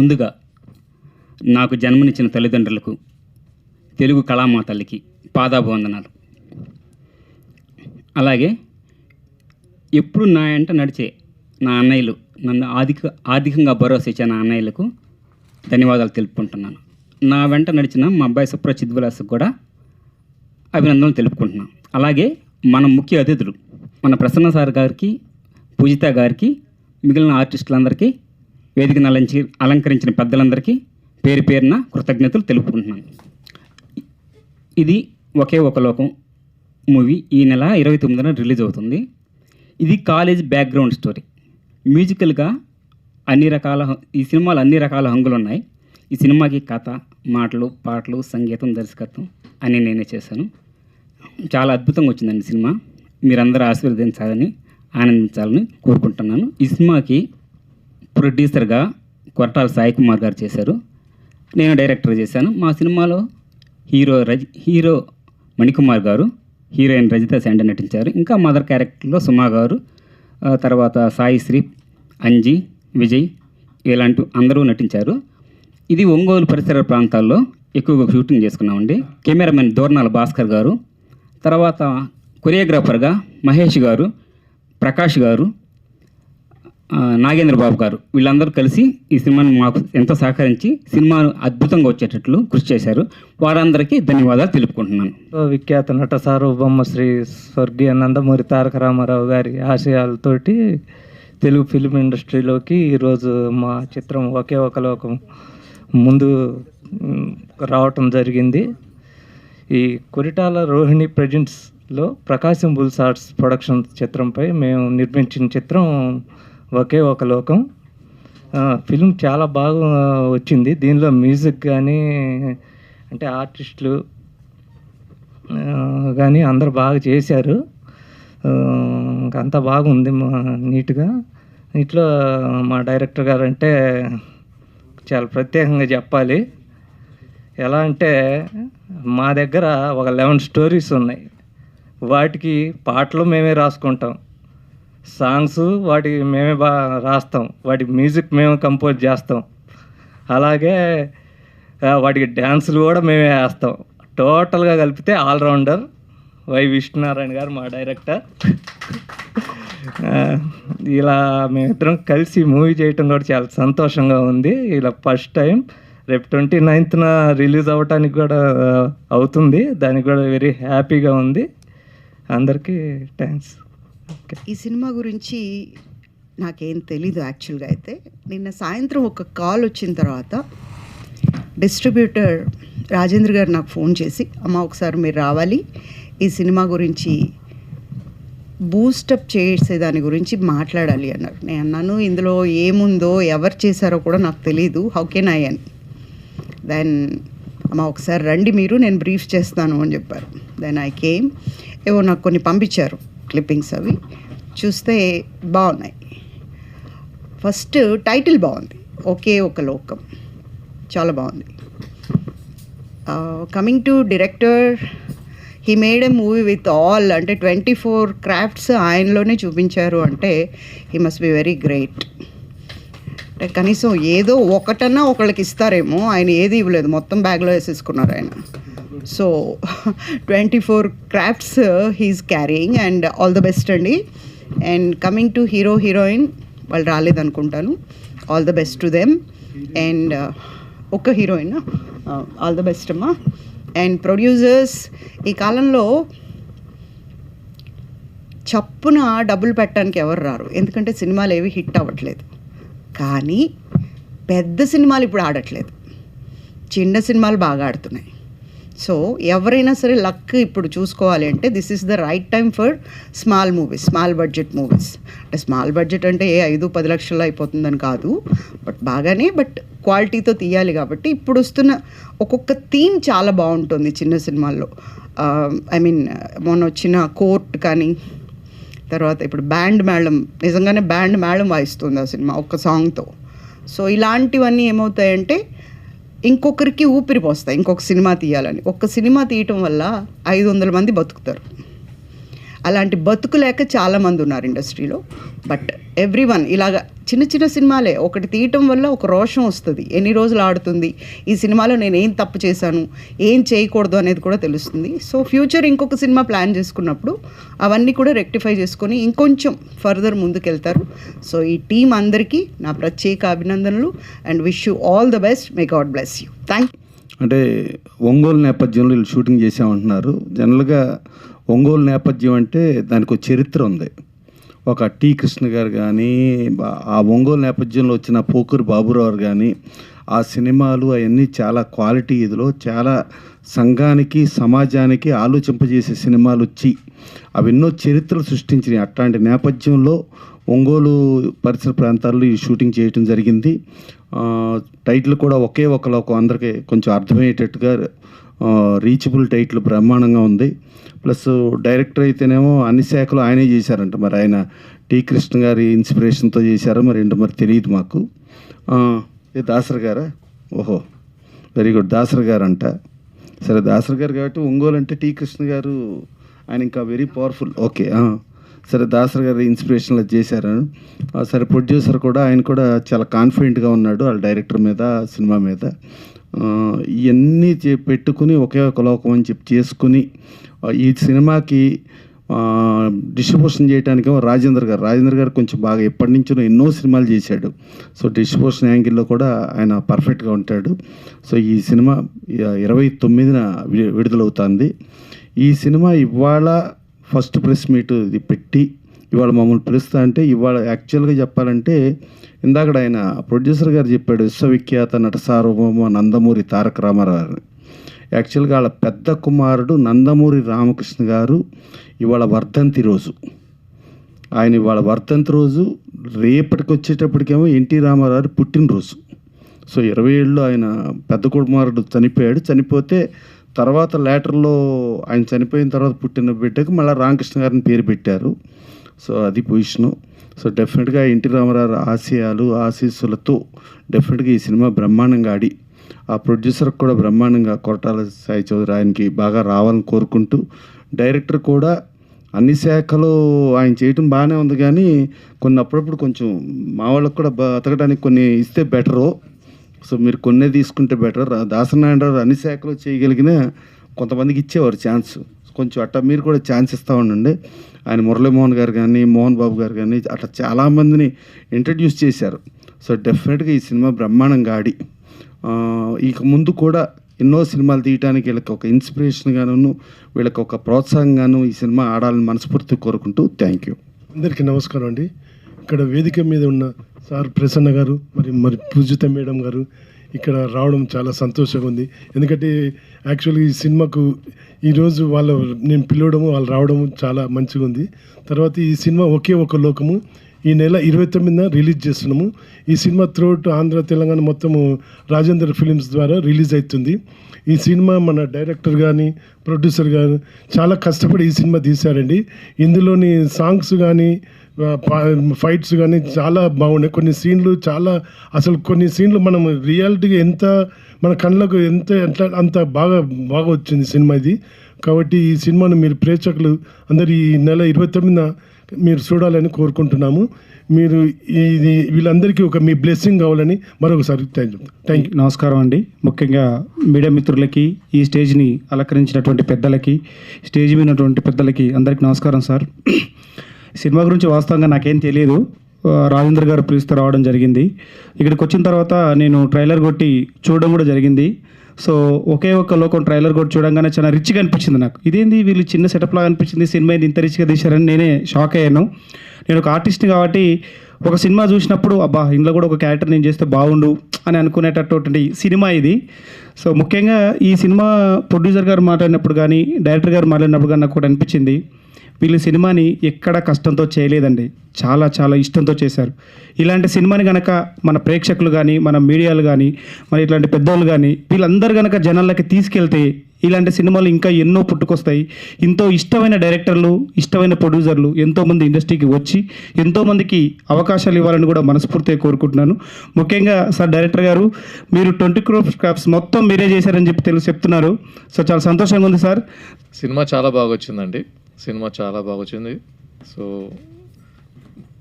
ముందుగా నాకు జన్మనిచ్చిన తల్లిదండ్రులకు, తెలుగు కళామాతల్లికి పాదాభివందనాలు. అలాగే ఎప్పుడు నా వెంట నడిచే నా అన్నయ్యలు, నన్ను ఆర్థికంగా భరోసా ఇచ్చే నా అన్నయ్యలకు ధన్యవాదాలు తెలుపుకుంటున్నాను. నా వెంట నడిచిన మా అబ్బాయి సుప్రచిత్ విలాస్కి కూడా అభినందనలు తెలుపుకుంటున్నాను. అలాగే మన ముఖ్య అతిథులు మన ప్రసన్న సార్ గారికి, పూజిత గారికి, మిగిలిన ఆర్టిస్టులందరికీ, వేదికను అలంకరించిన పెద్దలందరికీ పేరు పేరున కృతజ్ఞతలు తెలుపుకుంటున్నాను. ఇది ఒకే ఒక లోకం మూవీ ఈ నెల 29న రిలీజ్ అవుతుంది. ఇది కాలేజ్ బ్యాక్గ్రౌండ్ స్టోరీ. మ్యూజికల్గా ఈ సినిమాలో అన్ని రకాల హంగులు ఉన్నాయి. ఈ సినిమాకి కథ, మాటలు, పాటలు, సంగీతం, దర్శకత్వం అన్నీ నేనే చేశాను. చాలా అద్భుతంగా వచ్చిందండి సినిమా. మీరందరూ ఆశీర్వదించాలని, ఆనందించాలని కోరుకుంటున్నాను. ఈ సినిమాకి ప్రొడ్యూసర్గా కొరటాల సాయి కుమార్ గారు చేశారు, నేను డైరెక్టర్ చేశాను. మా సినిమాలో హీరో మణికుమార్ గారు, హీరోయిన్ రజిత శాండ నటించారు. ఇంకా మదర్ క్యారెక్టర్లో సుమా గారు, తర్వాత సాయి శ్రీ, అంజీ, విజయ్ ఇలాంటి అందరూ నటించారు. ఇది ఒంగోలు పరిసర ప్రాంతాల్లో ఎక్కువగా షూటింగ్ చేసుకున్నామండి. కెమెరామెన్ దోర్నాల భాస్కర్ గారు, తర్వాత కొరియోగ్రాఫర్గా మహేష్ గారు, ప్రకాష్ గారు, నాగేంద్ర బాబు గారు, వీళ్ళందరూ కలిసి ఈ సినిమాను మాకు ఎంతో సహకరించి సినిమాను అద్భుతంగా వచ్చేటట్లు కృషి చేశారు. వారందరికీ ధన్యవాదాలు తెలుపుకుంటున్నాను. విఖ్యాత నట సార్వభౌమ శ్రీ స్వర్గీయ నందమూరి తారక రామారావు గారి ఆశయాలతోటి తెలుగు ఫిల్మ్ ఇండస్ట్రీలోకి ఈరోజు మా చిత్రం ఒకే ఒక లోకం ముందు రావటం జరిగింది. ఈ కొరిటాల రోహిణి ప్రజెంట్స్లో ప్రకాశం బుల్స్ ఆర్ట్స్ ప్రొడక్షన్ చిత్రంపై మేము నిర్మించిన చిత్రం ఒకే ఒక లోకం. ఫిల్మ్ చాలా బాగా వచ్చింది. దీనిలో మ్యూజిక్ కానీ, అంటే ఆర్టిస్టులు కానీ అందరు బాగా చేశారు. అంతా బాగుంది, నీట్గా. ఇట్లా మా డైరెక్టర్ గారు అంటే చాలా ప్రత్యేకంగా చెప్పాలి. ఎలా అంటే మా దగ్గర ఒక 11 స్టోరీస్ ఉన్నాయి. వాటికి పాటలు మేమే రాసుకుంటాం, సాంగ్స్ వాటికి మేమే రాస్తాం, వాటికి మ్యూజిక్ మేము కంపోజ్ చేస్తాం, అలాగే వాటికి డ్యాన్సులు కూడా మేమే వేస్తాం. టోటల్గా కలిపితే ఆల్రౌండర్ వై విష్ణునారాయణ గారు మా డైరెక్టర్. ఇలా మేమిద్దరం కలిసి మూవీ చేయటం కూడా చాలా సంతోషంగా ఉంది. ఇలా ఫస్ట్ టైం రేపు 29న రిలీజ్ అవ్వటానికి కూడా అవుతుంది. దానికి కూడా వెరీ హ్యాపీగా ఉంది. అందరికీ థ్యాంక్స్. ఈ సినిమా గురించి నాకేం తెలీదు యాక్చువల్గా. అయితే నిన్న సాయంత్రం ఒక కాల్ వచ్చిన తర్వాత డిస్ట్రిబ్యూటర్ రాజేంద్ర గారు నాకు ఫోన్ చేసి, అమ్మ ఒకసారి మీరు రావాలి, ఈ సినిమా గురించి బూస్టప్ చేసేదాని గురించి మాట్లాడాలి అన్నారు. నేను అన్నాను, ఇందులో ఏముందో ఎవరు చేశారో కూడా నాకు తెలీదు, హౌ కెన్ ఐ అని. దెన్ అమ్మ ఒకసారి రండి మీరు, నేను బ్రీఫ్ చేస్తాను అని చెప్పారు. Then I came. ఏవో నాకు కొన్ని పంపించారు క్లిప్పింగ్స్, అవి చూస్తే బాగున్నాయి. ఫస్ట్ టైటిల్ బాగుంది, ఒకే ఒక లోకం, చాలా బాగుంది. Coming to director, he made a movie with all, అంటే 24 క్రాఫ్ట్స్ ఆయనలోనే చూపించారు అంటే he must be very great. అంటే కనీసం ఏదో ఒకటన్నా ఒకళ్ళకి ఇస్తారేమో, ఆయన ఏది ఇవ్వలేదు, మొత్తం బ్యాగ్లో వేసేసుకున్నారు ఆయన. So 24 crafts he is carrying, and all the best అండి. And coming to hero heroine, వాళ్ళు రాలేదనుకుంటాను, all the best to them. And ఒక్క హీరోయిన్, ఆల్ ద బెస్ట్ అమ్మా. అండ్ ప్రొడ్యూసర్స్, ఈ కాలంలో చప్పున డబ్బులు పెట్టడానికి ఎవరు రారు, ఎందుకంటే సినిమాలు ఏవి హిట్ అవ్వట్లేదు. కానీ పెద్ద సినిమాలు ఇప్పుడు ఆడట్లేదు, చిన్న సినిమాలు బాగా ఆడుతున్నాయి. సో ఎవరైనా సరే లక్ ఇప్పుడు చూసుకోవాలి అంటే this is the right time for small movies, small budget movies. అంటే స్మాల్ బడ్జెట్ అంటే 5-10 లక్షల్లో అయిపోతుందని కాదు, బట్ బాగానే, బట్ క్వాలిటీతో తీయాలి. కాబట్టి ఇప్పుడు వస్తున్న ఒక్కొక్క థీమ్ చాలా బాగుంటుంది చిన్న సినిమాల్లో. ఐ మీన్ మొన్న వచ్చిన కోర్ట్ కానీ, తర్వాత ఇప్పుడు బ్యాండ్ మేళం, నిజంగానే బ్యాండ్ మేళం వాయిస్తుంది ఆ సినిమా ఒక్క సాంగ్తో. సో ఇలాంటివన్నీ ఏమవుతాయంటే ఇంకొకరికి ఊపిరి పోస్తాయి ఇంకొక సినిమా తీయాలని. ఒక్క సినిమా తీయటం వల్ల 500 మంది బతుకుతారు. అలాంటి బతుకు లేక చాలామంది ఉన్నారు ఇండస్ట్రీలో. బట్ ఎవ్రీవన్ ఇలాగ చిన్న చిన్న సినిమాలే ఒకటి తీయటం వల్ల ఒక రోషం వస్తుంది, ఎన్ని రోజులు ఆడుతుంది, ఈ సినిమాలో నేను ఏం తప్పు చేశాను, ఏం చేయకూడదు అనేది కూడా తెలుస్తుంది. సో ఫ్యూచర్ ఇంకొక సినిమా ప్లాన్ చేసుకున్నప్పుడు అవన్నీ కూడా రెక్టిఫై చేసుకొని ఇంకొంచెం ఫర్దర్ ముందుకెళ్తారు. సో ఈ టీం అందరికీ నా ప్రత్యేక అభినందనలు and wish you all the best. May God bless you. Thank. అంటే ఒంగోలు నేపథ్యంలో వీళ్ళు షూటింగ్ చేసామంటున్నారు. జనరల్గా ఒంగోలు నేపథ్యం అంటే దానికి ఒక చరిత్ర ఉంది. ఒక టి కృష్ణ గారు కానీ, ఆ ఒంగోలు నేపథ్యంలో వచ్చిన పోకూరి బాబురావు కానీ, ఆ సినిమాలు అవన్నీ చాలా క్వాలిటీ, ఇదిలో చాలా సంఘానికి సమాజానికి ఆలోచింపజేసే సినిమాలు వచ్చి అవి ఎన్నో చరిత్రలు సృష్టించినాయి. అట్లాంటి నేపథ్యంలో ఒంగోలు పరిసర ప్రాంతాల్లో ఈ షూటింగ్ చేయటం జరిగింది. టైటిల్ కూడా ఒకే ఒక లోకం, అందరికీ కొంచెం అర్థమయ్యేటట్టుగా రీచబుల్ టైటిల్ బ్రహ్మాండంగా ఉంది. ప్లస్ డైరెక్టర్ అయితేనేమో అన్ని శాఖలు ఆయనే చేశారంట. మరి ఆయన టి కృష్ణ గారి ఇన్స్పిరేషన్తో చేశారో మరి ఏంటో మరి తెలియదు మాకు. దాసరి గారా? ఓహో, వెరీ గుడ్, దాసరి గారు అంట. సరే, దాసరి గారు కాబట్టి ఒంగోలు అంటే టి కృష్ణ గారు ఆయన ఇంకా వెరీ పవర్ఫుల్. ఓకే, సరే, దాసరి గారు ఇన్స్పిరేషన్లో చేశారు. సరే, ప్రొడ్యూసర్ కూడా ఆయన కూడా చాలా కాన్ఫిడెంట్గా ఉన్నాడు వాళ్ళ డైరెక్టర్ మీద, సినిమా మీద. ఇవన్నీ పెట్టుకుని ఒకే ఒక లోకం అని చెప్పి చేసుకుని ఈ సినిమాకి డిస్ట్రిబ్యూషన్ చేయడానికేమో రాజేంద్ర గారు కొంచెం బాగా ఎప్పటి నుంచో ఎన్నో సినిమాలు చేశాడు. సో డిస్ట్రిబ్యూషన్ యాంగిల్లో కూడా ఆయన పర్ఫెక్ట్గా ఉంటాడు. సో ఈ సినిమా 29న విడుదలవుతుంది. ఈ సినిమా ఇవాళ ఫస్ట్ ప్రెస్ మీట్ ఇది పెట్టి ఇవాళ మమ్మల్ని పిలుస్తా అంటే, ఇవాళ యాక్చువల్గా చెప్పాలంటే ఇందాక ఆయన ప్రొడ్యూసర్ గారు చెప్పాడు, విశ్వవిఖ్యాత నట సార్వభౌమ నందమూరి తారక రామారావు గారిని. యాక్చువల్గా వాళ్ళ పెద్ద కుమారుడు నందమూరి రామకృష్ణ గారు ఇవాళ వర్ధంతి రోజు. ఆయన ఇవాళ వర్ధంతి రోజు, రేపటికి వచ్చేటప్పటికేమో ఎన్టీ రామారావు పుట్టినరోజు. సో 27 ఆయన పెద్ద కుమారుడు చనిపోయాడు. చనిపోతే తర్వాత లేటర్లో ఆయన చనిపోయిన తర్వాత పుట్టిన బిడ్డకు మళ్ళీ రామకృష్ణ గారిని పేరు పెట్టారు. సో అది పొజిషను. సో డెఫినెట్గా ఎన్టీ రామారావు ఆశయాలు ఆశీస్సులతో డెఫినెట్గా ఈ సినిమా బ్రహ్మాండంగా ఆడి, ఆ ప్రొడ్యూసర్కి కూడా బ్రహ్మాండంగా కొరటాల సాయి చౌదరి ఆయనకి బాగా రావాలని కోరుకుంటూ, డైరెక్టర్ కూడా అన్ని శాఖలు ఆయన చేయటం బాగానే ఉంది, కానీ కొన్ని అప్పుడప్పుడు కొంచెం మా వాళ్ళకు కూడా బతకడానికి కొన్ని ఇస్తే బెటరు. సో మీరు కొన్నే తీసుకుంటే బెటర్. దాసనారాయణరావు అన్ని శాఖలు చేయగలిగిన కొంతమందికి ఇచ్చేవారు ఛాన్స్. కొంచెం అట్లా మీరు కూడా ఛాన్స్ ఇస్తూ ఉండండి. ఆయన మురళీమోహన్ గారు కానీ, మోహన్ బాబు గారు కానీ అట్లా చాలామందిని ఇంట్రడ్యూస్ చేశారు. సో డెఫినెట్గా ఈ సినిమా బ్రహ్మాండంగా ఆడి ఇక ముందు కూడా ఎన్నో సినిమాలు తీయడానికి వీళ్ళకి ఒక ఇన్స్పిరేషన్గాను, వీళ్ళకి ఒక ప్రోత్సాహంగాను ఈ సినిమా ఆడాలని మనస్ఫూర్తి కోరుకుంటూ థ్యాంక్ యూ. అందరికీ నమస్కారం అండి. ఇక్కడ వేదిక మీద ఉన్న సార్ ప్రసన్న గారు, మరి పూజిత మేడం గారు ఇక్కడ రావడం చాలా సంతోషంగా ఉంది. ఎందుకంటే యాక్చువల్లీ ఈ సినిమాకు ఈరోజు నేను పిలవడము, వాళ్ళు రావడము చాలా మంచిగా ఉంది. తర్వాత ఈ సినిమా ఒకే ఒక లోకము ఈ నెల 29న రిలీజ్ చేస్తున్నాము. ఈ సినిమా త్రూఅవుట్ ఆంధ్ర తెలంగాణ మొత్తము రాజేంద్ర ఫిలిమ్స్ ద్వారా రిలీజ్ అవుతుంది. ఈ సినిమా మన డైరెక్టర్ కానీ ప్రొడ్యూసర్ కానీ చాలా కష్టపడి ఈ సినిమా తీశారండి. ఇందులోని సాంగ్స్ కానీ ఫైట్స్ కానీ చాలా బాగున్నాయి. కొన్ని సీన్లు కొన్ని సీన్లు మనం రియాలిటీగా ఎంత మన కళ్ళకు అంత బాగా వచ్చింది సినిమా ఇది. కాబట్టి ఈ సినిమాను మీరు ప్రేక్షకులు అందరు ఈ నెల 29న మీరు చూడాలని కోరుకుంటున్నాము. మీరు వీళ్ళందరికీ ఒక మీ బ్లెస్సింగ్ కావాలని మరొకసారి థ్యాంక్ యూ. నమస్కారం అండి. ముఖ్యంగా మీడియా మిత్రులకి, ఈ స్టేజ్ని అలంకరించినటువంటి పెద్దలకి, స్టేజ్ మీద ఉన్నటువంటి పెద్దలకి అందరికీ నమస్కారం సార్. సినిమా గురించి వాస్తవంగా నాకేం తెలియదు. రాజేంద్ర గారు పిలుస్తూ రావడం జరిగింది. ఇక్కడికి వచ్చిన తర్వాత నేను ట్రైలర్ కొట్టి చూడడం కూడా జరిగింది. సో ఒకే ఒక లోకం ట్రైలర్ కొట్టి చూడంగానే చాలా రిచ్గా అనిపించింది నాకు. ఇదేంది వీళ్ళు చిన్న సెటప్ లాగా అనిపించింది, సినిమా ఇది ఇంత రిచ్గా తీశారని నేనే షాక్ అయ్యాను. నేను ఒక ఆర్టిస్ట్ని కాబట్టి ఒక సినిమా చూసినప్పుడు అబ్బా ఇంట్లో కూడా ఒక క్యారెక్టర్ నేను చేస్తే బాగుండు అని అనుకునేటటువంటి సినిమా ఇది. సో ముఖ్యంగా ఈ సినిమా ప్రొడ్యూసర్ గారు మాట్లాడినప్పుడు కానీ, డైరెక్టర్ గారు మాట్లాడినప్పుడు కానీ నాకు కూడా అనిపించింది, వీళ్ళు సినిమాని ఎక్కడ కష్టంతో చేయలేదండి, చాలా చాలా ఇష్టంతో చేశారు. ఇలాంటి సినిమాని కనుక మన ప్రేక్షకులు కానీ, మన మీడియాలు కానీ, మరి ఇట్లాంటి పెద్దవాళ్ళు కానీ వీళ్ళందరూ కనుక జనాలకి తీసుకెళ్తే ఇలాంటి సినిమాలు ఇంకా ఎన్నో పుట్టుకొస్తాయి. ఎంతో ఇష్టమైన డైరెక్టర్లు, ఇష్టమైన ప్రొడ్యూసర్లు ఎంతోమంది ఇండస్ట్రీకి వచ్చి ఎంతోమందికి అవకాశాలు ఇవ్వాలని కూడా మనస్ఫూర్తిగా కోరుకుంటున్నాను. ముఖ్యంగా సార్ డైరెక్టర్ గారు, మీరు 20 crore స్క్రాప్స్ మొత్తం మీరే చేశారని చెప్తున్నారు. సో చాలా సంతోషంగా ఉంది సార్. సినిమా చాలా బాగా వచ్చిందండి. సినిమా చాలా బాగా వచ్చింది. సో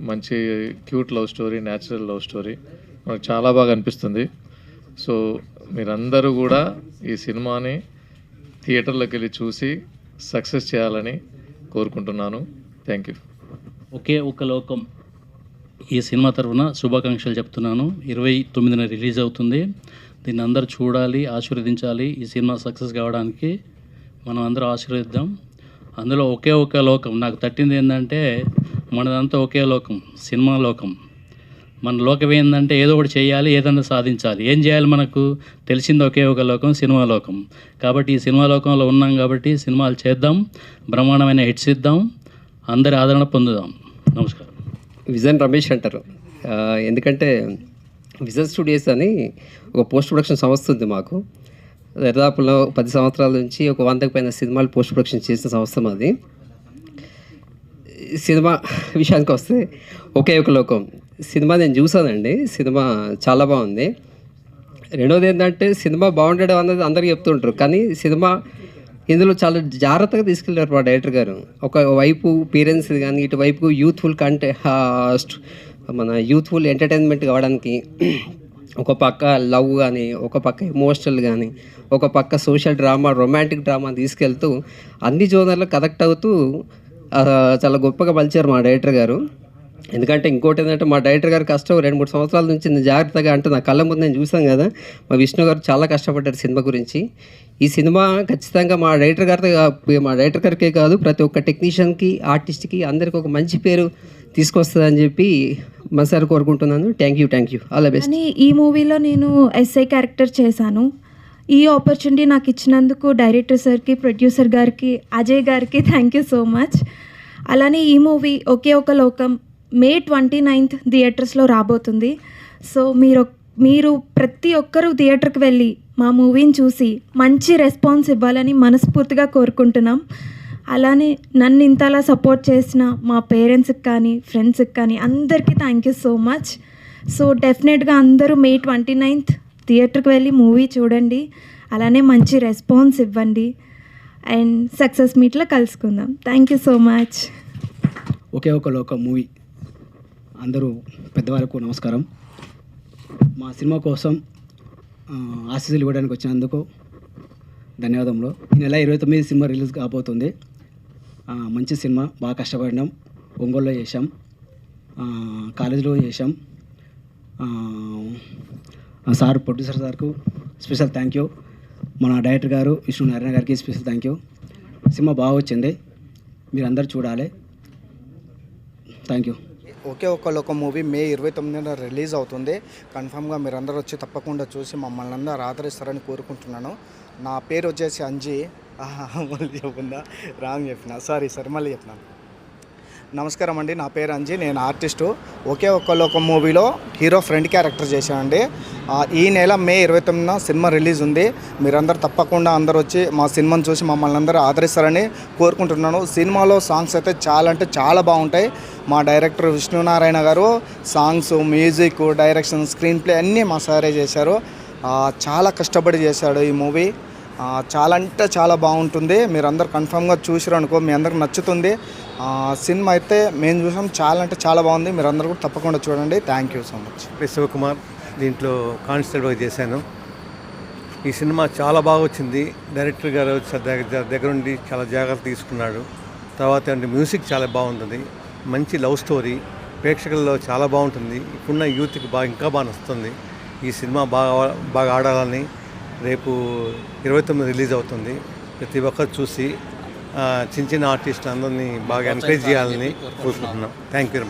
మంచి cute love story, natural love story మనకు చాలా బాగా అనిపిస్తుంది. సో మీరందరూ కూడా ఈ సినిమాని థియేటర్లోకి వెళ్ళి చూసి సక్సెస్ చేయాలని కోరుకుంటున్నాను. Thank you. ఒకే ఒక లోకం ఈ సినిమా తరఫున శుభాకాంక్షలు చెప్తున్నాను. 29న రిలీజ్ అవుతుంది. దీన్ని అందరూ చూడాలి, ఆశీర్వదించాలి. ఈ సినిమా సక్సెస్ కావడానికి మనం అందరూ ఆశీర్వదిద్దాం. అందులో ఒకే ఒక లోకం నాకు తట్టింది ఏంటంటే, మనదంతా ఒకే లోకం, సినిమా లోకం. మన లోకం ఏంటంటే ఏదో ఒకటి చేయాలి, ఏదైనా సాధించాలి. ఏం చేయాలి మనకు తెలిసింది ఒకే ఒక లోకం, సినిమా లోకం. కాబట్టి ఈ సినిమా లోకంలో ఉన్నాం కాబట్టి సినిమాలు చేద్దాం, బ్రహ్మాండమైన హిట్స్ ఇద్దాం, అందరి ఆదరణ పొందుదాం. నమస్కారం. విజన్ రమేష్ అంటారు. ఎందుకంటే విజన్ స్టూడియోస్ అని ఒక పోస్ట్ ప్రొడక్షన్ సంస్థ ఉంది మాకు. దాదాపులో 10 సంవత్సరాల నుంచి ఒక 100కు పైన సినిమాలు పోస్ట్ ప్రొడక్షన్ చేసిన సంస్థ మాది. సినిమా విషయానికి వస్తే ఒకే ఒక లోకం సినిమా నేను చూసానండి. సినిమా చాలా బాగుంది. రెండోది ఏంటంటే సినిమా బాగుండడం అన్నది అందరికీ చెప్తుంటారు, కానీ సినిమా ఇందులో చాలా జాగ్రత్తగా తీసుకెళ్ళారు మా డైరెక్టర్ గారు. ఒక వైపు పేరెంట్స్ కానీ ఇటువైపు యూత్ఫుల్ మన యూత్ఫుల్ ఎంటర్టైన్మెంట్ కావడానికి ఒక పక్క లవ్ కానీ, ఒక పక్క ఎమోషనల్ కానీ, ఒక పక్క సోషల్ డ్రామా, రొమాంటిక్ డ్రామా తీసుకెళ్తూ అన్ని జోనర్లో కనెక్ట్ అవుతూ చాలా గొప్పగా మలిచారు మా డైరెక్టర్ గారు. ఎందుకంటే ఇంకోటి ఏంటంటే మా డైరెక్టర్ గారు కష్టం 2-3 సంవత్సరాల నుంచి నేను జాగ్రత్తగా అంటే నా కళ్ళ ముందు నేను చూసాను కదా, మా విష్ణు గారు చాలా కష్టపడ్డారు సినిమా గురించి. ఈ సినిమా ఖచ్చితంగా మా డైరెక్టర్ గారికే కాదు, ప్రతి ఒక్క టెక్నీషియన్కి, ఆర్టిస్ట్కి అందరికీ ఒక మంచి పేరు తీసుకొస్తుందని చెప్పి మనసారి కోరుకుంటున్నాను. Thank you. All the best. ఈ మూవీలో నేను ఎస్ఐ క్యారెక్టర్ చేశాను. ఈ ఆపర్చునిటీ నాకు ఇచ్చినందుకు డైరెక్టర్ సార్కి, ప్రొడ్యూసర్ గారికి, అజయ్ గారికి థ్యాంక్ యూ సో మచ్. అలానే ఈ మూవీ ఒకే ఒక లోకం May 29th థియేటర్స్లో రాబోతుంది. సో మీరు ప్రతి ఒక్కరూ థియేటర్కి వెళ్ళి మా మూవీని చూసి మంచి రెస్పాన్స్ ఇవ్వాలని మనస్ఫూర్తిగా కోరుకుంటున్నాం. అలానే నన్ను ఇంతలా సపోర్ట్ చేసిన మా పేరెంట్స్కి కానీ, ఫ్రెండ్స్కి కానీ అందరికీ thank you so much. So డెఫినెట్గా అందరూ May 29th థియేటర్కి వెళ్ళి మూవీ చూడండి, అలానే మంచి రెస్పాన్స్ ఇవ్వండి అండ్ సక్సెస్ మీట్లో కలుసుకుందాం. Thank you so much. ఒకే ఒక లోకం మూవీ అందరూ పెద్దవాళ్ళకు నమస్కారం. మా సినిమా కోసం ఆశీస్సులు ఇవ్వడానికి వచ్చినందుకు ధన్యవాదములు. ఈ నెల 29 సినిమా రిలీజ్ కాబోతుంది. మంచి సినిమా, బాగా కష్టపడినాం. ఒంగోలులో చేసాం, కాలేజీలో చేసాం. సార్ ప్రొడ్యూసర్ సార్కు స్పెషల్ థ్యాంక్ యూ. మన డైరెక్టర్ గారు విష్ణు నారాయణ గారికి స్పెషల్ థ్యాంక్ యూ. సినిమా బాగా వచ్చింది, మీరు అందరు చూడాలి. Thank you. ఒకే ఒక లోకం మూవీ May 29న రిలీజ్ అవుతుంది. కన్ఫామ్గా మీరు అందరూ వచ్చి తప్పకుండా చూసి మమ్మల్ని అందరూ ఆదరిస్తారని కోరుకుంటున్నాను. నా పేరు వచ్చేసి అంజీ. మళ్ళీ చెప్పుందా, రాంగ్ చెప్పిన, సారీ మళ్ళీ చెప్పినాను. నమస్కారం అండి, నా పేరు అంజీ, నేను ఆర్టిస్టు. ఒకే ఒక్క లోకం మూవీలో హీరో ఫ్రెండ్ క్యారెక్టర్ చేశానండి. ఈ నెల May 29న సినిమా రిలీజ్ ఉంది. మీరందరూ తప్పకుండా అందరూ వచ్చి మా సినిమాని చూసి మమ్మల్ని అందరూ ఆదరిస్తారని కోరుకుంటున్నాను. సినిమాలో సాంగ్స్ అయితే చాలా బాగుంటాయి. మా డైరెక్టర్ విష్ణునారాయణ గారు songs, music, direction, screen play అన్నీ మా సారే చేశారు. చాలా కష్టపడి చేశాడు ఈ మూవీ. చాలా బాగుంటుంది. మీరు అందరు కన్ఫామ్గా చూసారు అనుకో, మీ అందరికి నచ్చుతుంది. సినిమా అయితే మేము చూసాం, చాలా బాగుంది. మీరు అందరూ కూడా తప్పకుండా చూడండి. Thank you so much. Shivakumar, దీంట్లో కానిస్టేబుల్గా చేశాను. ఈ సినిమా చాలా బాగా వచ్చింది. డైరెక్టర్ గారు దగ్గర నుండి చాలా జాగ్రత్త తీసుకున్నాడు. తర్వాత అంటే మ్యూజిక్ చాలా బాగుంటుంది. మంచి లవ్ స్టోరీ, ప్రేక్షకుల్లో చాలా బాగుంటుంది. ఇప్పుడున్న యూత్కి ఇంకా బాగా నచ్చుతుంది. ఈ సినిమా బాగా ఆడాలని రేపు 29 రిలీజ్ అవుతుంది. ప్రతి ఒక్కరు చూసి చిన్న ఆర్టిస్ట్ అందరినీ బాగా ఎంకరేజ్ చేయాలని కోరుకుంటున్నాం. Thank you.